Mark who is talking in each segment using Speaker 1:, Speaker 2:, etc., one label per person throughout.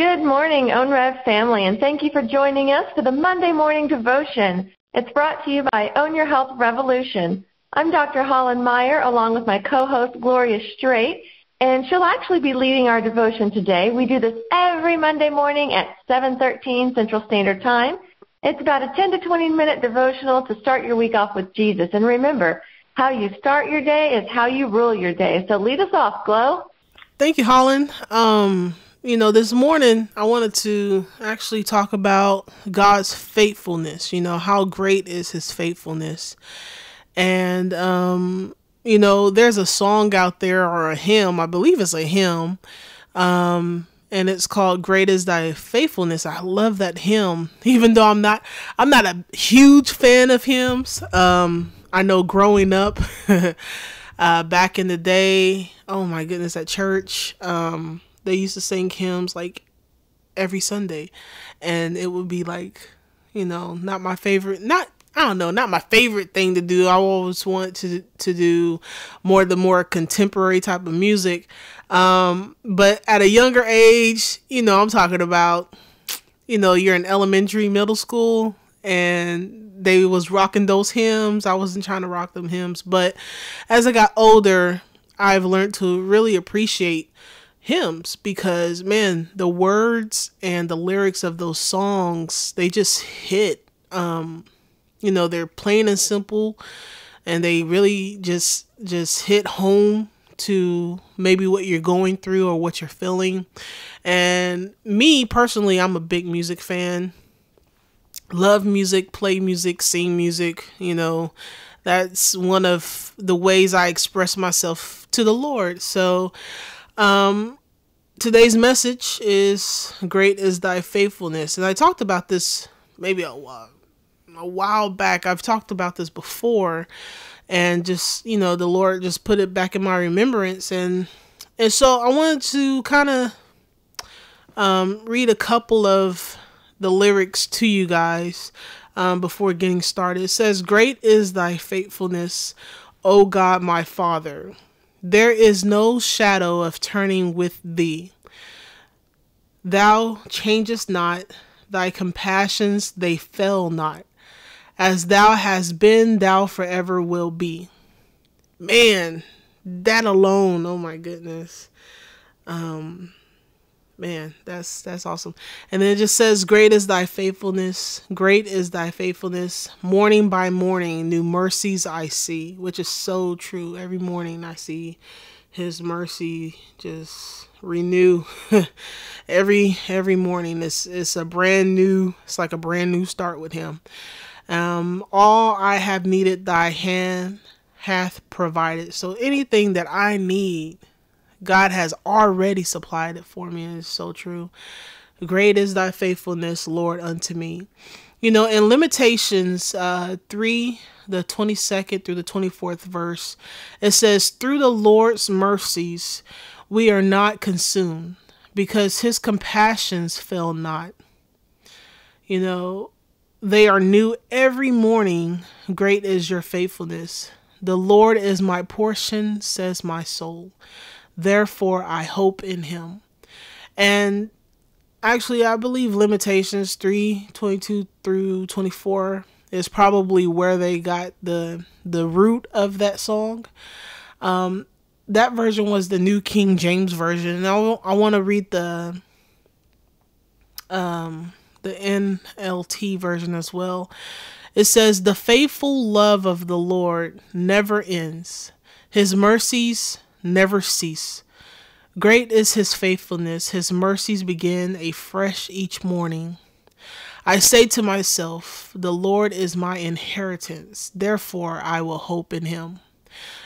Speaker 1: Good morning, OwnRev family, and thank you for joining us for the Monday morning devotion. It's brought to you by Own Your Health Revolution. I'm Dr. Hollen Meyer, along with my co-host Gloria Strait, and she'll actually be leading our devotion today. We do this every Monday morning at 7:13 Central Standard Time. It's about a 10 to 20-minute devotional to start your week off with Jesus. And remember, how you start your day is how you rule your day. So lead us off, Glo.
Speaker 2: Thank you, Hollen. This morning I wanted to actually talk about God's faithfulness. How great is his faithfulness. And, there's a song out there, or a hymn, I believe it's a hymn, and it's called Great is Thy Faithfulness. I love that hymn, even though I'm not a huge fan of hymns. I know growing up, back in the day, oh my goodness, at church, they used to sing hymns like every Sunday, and it would be like, not my favorite, not my favorite thing to do. I always want to do the more contemporary type of music. But at a younger age, I'm talking about, you're in elementary, middle school, and they was rocking those hymns. I wasn't trying to rock them hymns, but as I got older, I've learned to really appreciate hymns because, man, the words and the lyrics of those songs, they just hit. They're plain and simple, and they really just hit home to maybe what you're going through or what you're feeling. And me personally, I'm a big music fan. Love music, play music, sing music. That's one of the ways I express myself to the Lord. So today's message is Great is Thy Faithfulness. And I talked about this maybe a while back. I've talked about this before, and just, the Lord just put it back in my remembrance. And so I wanted to kind of read a couple of the lyrics to you guys before getting started. It says, Great is thy faithfulness, O God, my Father. There is no shadow of turning with thee. Thou changest not, thy compassions, they fail not. As thou hast been, thou forever will be. Man, that alone, oh my goodness. Man, that's awesome. And then it just says, Great is thy faithfulness. Great is thy faithfulness. Morning by morning, new mercies I see, which is so true. Every morning I see his mercy just renew. every morning it's a brand new, it's like a brand new start with him. All I have needed, thy hand hath provided. So anything that I need, God has already supplied it for me, and it's so true. Great is thy faithfulness, Lord, unto me. In Lamentations 3, the 22nd through the 24th verse, it says, Through the Lord's mercies we are not consumed, because his compassions fail not. They are new every morning. Great is your faithfulness. The Lord is my portion, says my soul. Therefore, I hope in him. And actually, I believe Lamentations 3:22 through 24 is probably where they got the root of that song. That version was the New King James Version. And I want to read the NLT version as well. It says, The faithful love of the Lord never ends. His mercies never cease. Great is his faithfulness. His mercies begin afresh each morning. I say to myself, the Lord is my inheritance. Therefore, I will hope in him.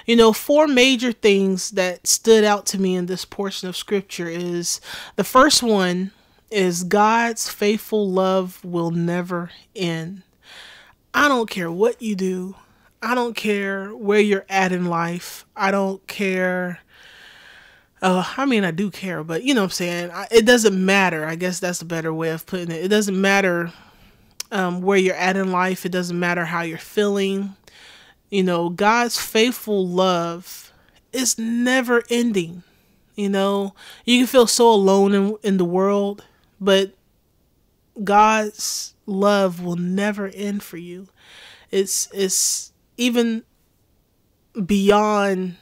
Speaker 2: 4 major things that stood out to me in this portion of scripture is, the first one is God's faithful love will never end. I don't care what you do. I don't care where you're at in life. I don't care. I do care, but you know what I'm saying? It doesn't matter. I guess that's a better way of putting it. It doesn't matter where you're at in life. It doesn't matter how you're feeling. God's faithful love is never ending. You can feel so alone in the world, But God's love will never end for you. It's even beyond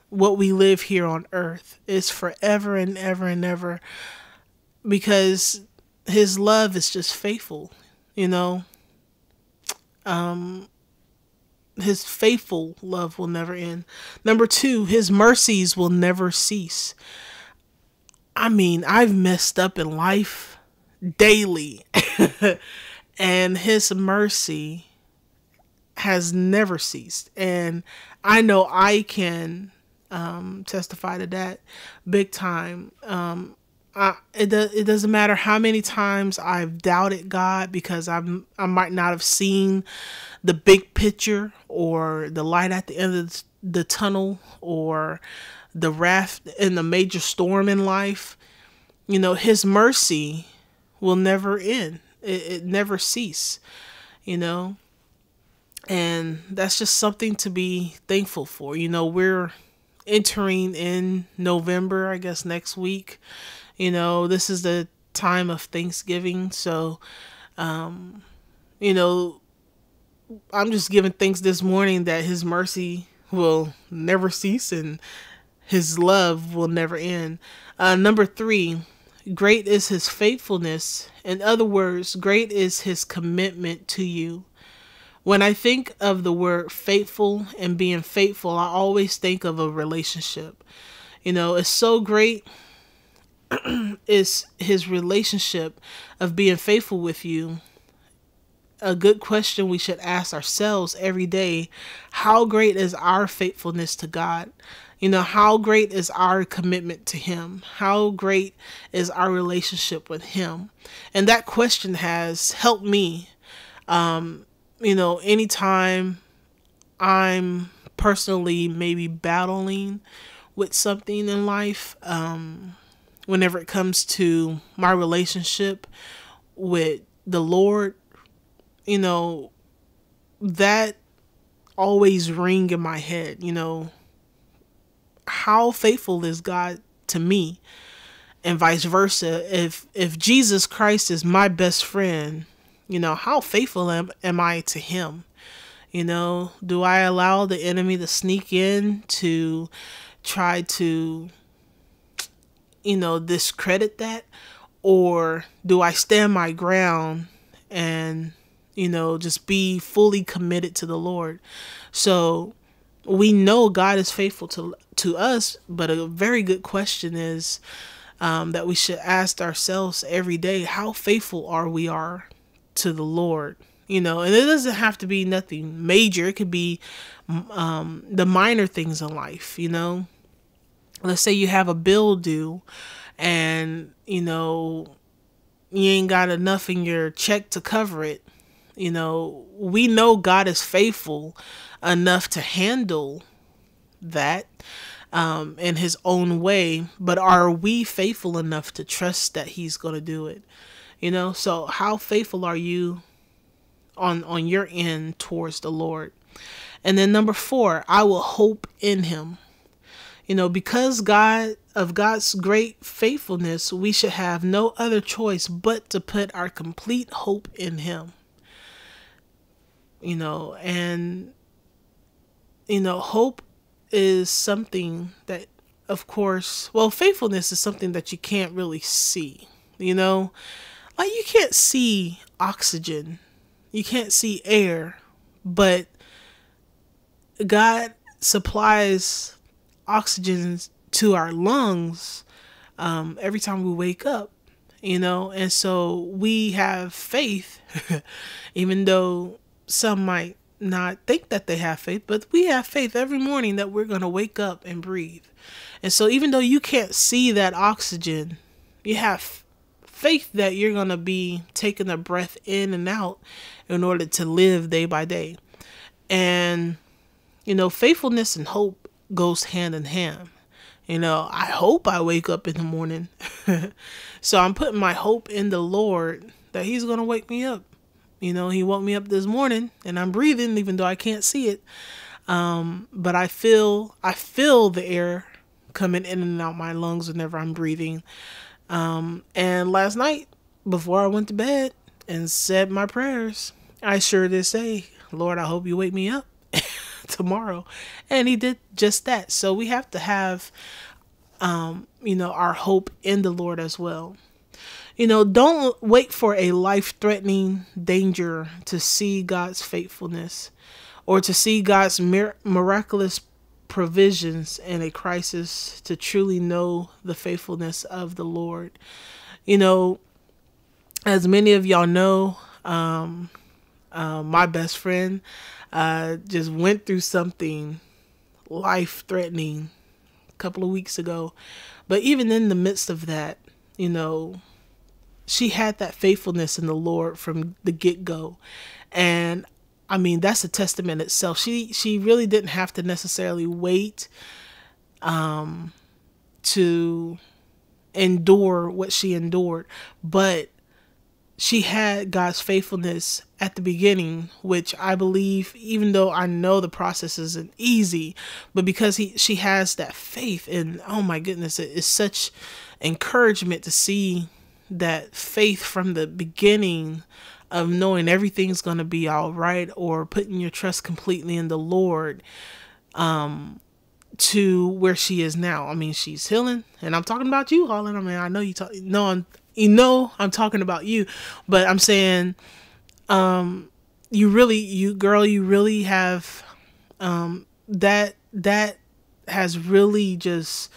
Speaker 2: what we live here on earth. It's forever and ever and ever, because his love is just faithful, you know. His faithful love will never end. Number 2, his mercies will never cease. I mean, I've messed up in life daily, and his mercy has never ceased. And I know I can testify to that big time. It doesn't matter how many times I've doubted God, because I might not have seen the big picture or the light at the end of the tunnel or the raft in the major storm in life. You know, his mercy will never end. It never cease, you know. And that's just something to be thankful for. You know, we're entering in November, I guess next week. You know, this is the time of Thanksgiving. So, you know, I'm just giving thanks this morning that his mercy will never cease and his love will never end. Number 3, great is his faithfulness. In other words, great is his commitment to you. When I think of the word faithful and being faithful, I always think of a relationship. You know, it's so great is his relationship of being faithful with you. A good question we should ask ourselves every day: how great is our faithfulness to God? You know, how great is our commitment to him? How great is our relationship with him? And that question has helped me. You know, anytime I'm personally maybe battling with something in life, whenever it comes to my relationship with the Lord, you know, that always ring in my head. You know, how faithful is God to me, and vice versa. If Jesus Christ is my best friend, you know, how faithful am I to him? You know, do I allow the enemy to sneak in to try to, you know, discredit that? Or do I stand my ground and, you know, just be fully committed to the Lord? So we know God is faithful to us, but a very good question is that we should ask ourselves every day: how faithful are we to the Lord? You know, and it doesn't have to be nothing major. It could be the minor things in life. You know, let's say you have a bill due, and you know you ain't got enough in your check to cover it. You know, we know God is faithful enough to handle that in his own way, but are we faithful enough to trust that he's going to do it? You know, so how faithful are you on your end towards the Lord? And then number 4, I will hope in him. You know, because of God's great faithfulness, we should have no other choice but to put our complete hope in him. You know, and, you know, hope is something that, of course, well, faithfulness is something that you can't really see, you know, like you can't see oxygen, you can't see air, but God supplies oxygen to our lungs every time we wake up, you know, and so we have faith, even though some might not think that they have faith, but we have faith every morning that we're going to wake up and breathe. And so even though you can't see that oxygen, you have faith that you're going to be taking a breath in and out in order to live day by day. And, you know, faithfulness and hope goes hand in hand. You know, I hope I wake up in the morning. So I'm putting my hope in the Lord that he's going to wake me up. You know, he woke me up this morning and I'm breathing even though I can't see it. But I feel the air coming in and out my lungs whenever I'm breathing. And last night before I went to bed and said my prayers, I sure did say, Lord, I hope you wake me up tomorrow. And he did just that. So we have to have, our hope in the Lord as well. Don't wait for a life-threatening danger to see God's faithfulness or to see God's miraculous provisions in a crisis to truly know the faithfulness of the Lord. As many of y'all know, my best friend just went through something life-threatening a couple of weeks ago. But even in the midst of that, she had that faithfulness in the Lord from the get-go. And I mean, that's a testament itself. She really didn't have to necessarily wait to endure what she endured, but she had God's faithfulness at the beginning, which I believe, even though I know the process isn't easy, but because she has that faith, and oh my goodness, it is such encouragement to see that faith from the beginning of knowing everything's going to be all right, or putting your trust completely in the Lord, to where she is now. I mean, she's healing, and I'm talking about you, Hollen. I mean, I know I'm talking about you, but I'm saying, you really have, that has really just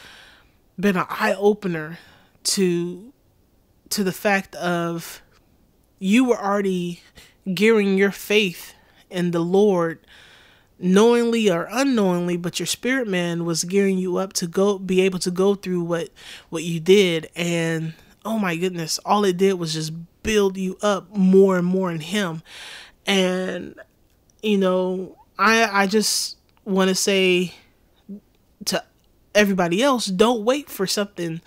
Speaker 2: been an eye opener to the fact of you were already gearing your faith in the Lord, knowingly or unknowingly, but your spirit man was gearing you up to be able to go through what you did. And oh my goodness, all it did was just build you up more and more in him. And, I just want to say to everybody else, don't wait for something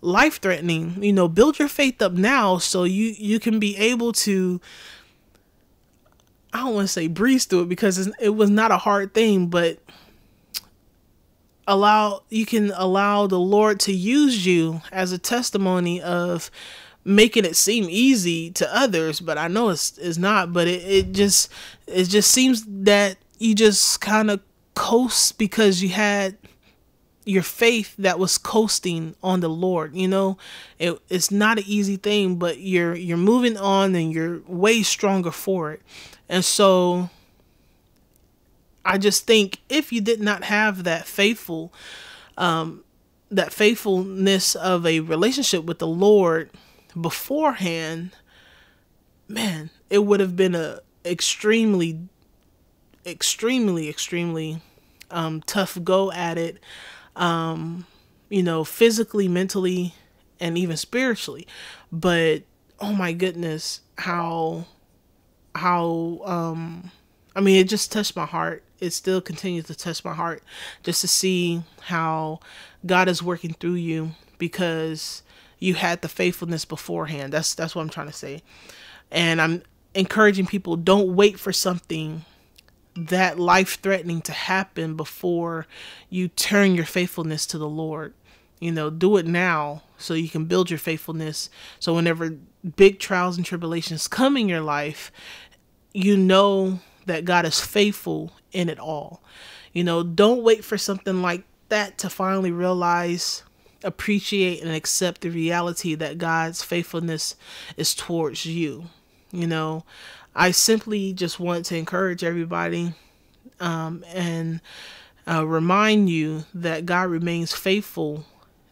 Speaker 2: life-threatening. Build your faith up now so you can be able to, I don't want to say breeze through it, because it was not a hard thing, but you can allow the Lord to use you as a testimony of making it seem easy to others. But I know it's not, but it just seems that you just kind of coast because you had your faith that was coasting on the Lord. It's not an easy thing, but you're moving on and you're way stronger for it. And so I just think if you did not have that faithfulness of a relationship with the Lord beforehand, man, it would have been a extremely tough go at it, physically, mentally, and even spiritually. But oh my goodness, it just touched my heart. It still continues to touch my heart just to see how God is working through you because you had the faithfulness beforehand. That's what I'm trying to say. And I'm encouraging people, don't wait for something that life-threatening to happen before you turn your faithfulness to the Lord. Do it now so you can build your faithfulness. So whenever big trials and tribulations come in your life, that God is faithful in it all. Don't wait for something like that to finally realize, appreciate, and accept the reality that God's faithfulness is towards you. I simply just want to encourage everybody, and remind you that God remains faithful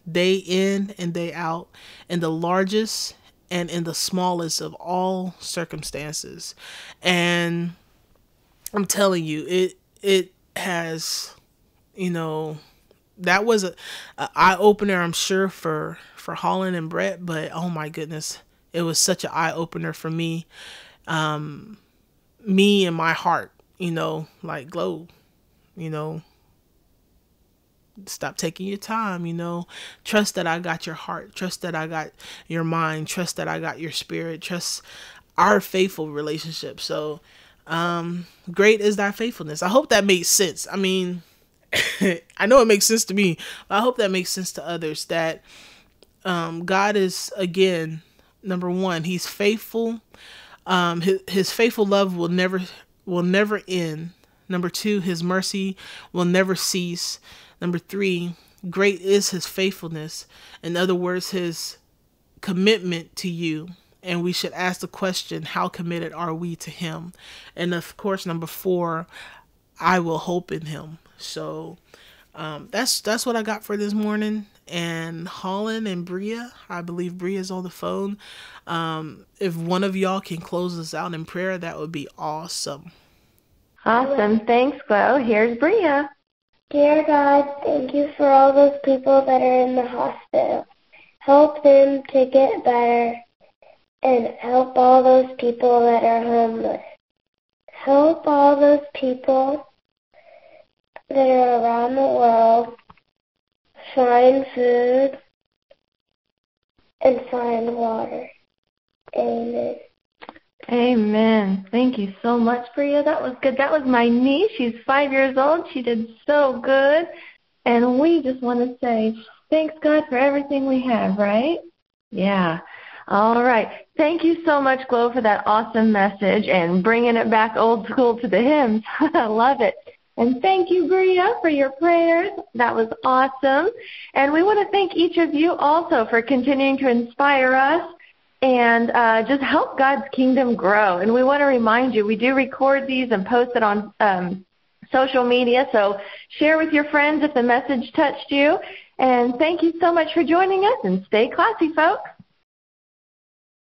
Speaker 2: day in and day out in the largest and in the smallest of all circumstances. And I'm telling you, it has, that was a eye opener, I'm sure, for Hollen and Brett, but oh my goodness, it was such an eye opener for me. Me and my heart, like glow, stop taking your time, trust that I got your heart, trust that I got your mind, trust that I got your spirit, trust our faithful relationship. So, great is thy faithfulness. I hope that makes sense. I mean, I know it makes sense to me, but I hope that makes sense to others, that, God is, again, Number one, he's faithful. His faithful love will never end. Number two, his mercy will never cease. Number three, great is his faithfulness. In other words, his commitment to you. And we should ask the question, how committed are we to him? And of course, number four, I will hope in him. So that's what I got for this morning. And Hollen and Bria, I believe Bria's on the phone. If one of y'all can close us out in prayer, that would be awesome.
Speaker 1: Awesome. Thanks, Glo. Here's Bria.
Speaker 3: Dear God, thank you for all those people that are in the hospital. Help them to get better and help all those people that are homeless. Help all those people that are around the world find food and find water. Amen.
Speaker 1: Amen. Thank you so much, Bria. That was good. That was my niece. She's 5 years old. She did so good. And we just want to say thanks, God, for everything we have, right? Yeah. All right. Thank you so much, Glo, for that awesome message and bringing it back old school to the hymns. I love it. And thank you, Bria, for your prayers. That was awesome. And we want to thank each of you also for continuing to inspire us and just help God's kingdom grow. And we want to remind you, we do record these and post it on social media, so share with your friends if the message touched you. And thank you so much for joining us, and stay classy, folks.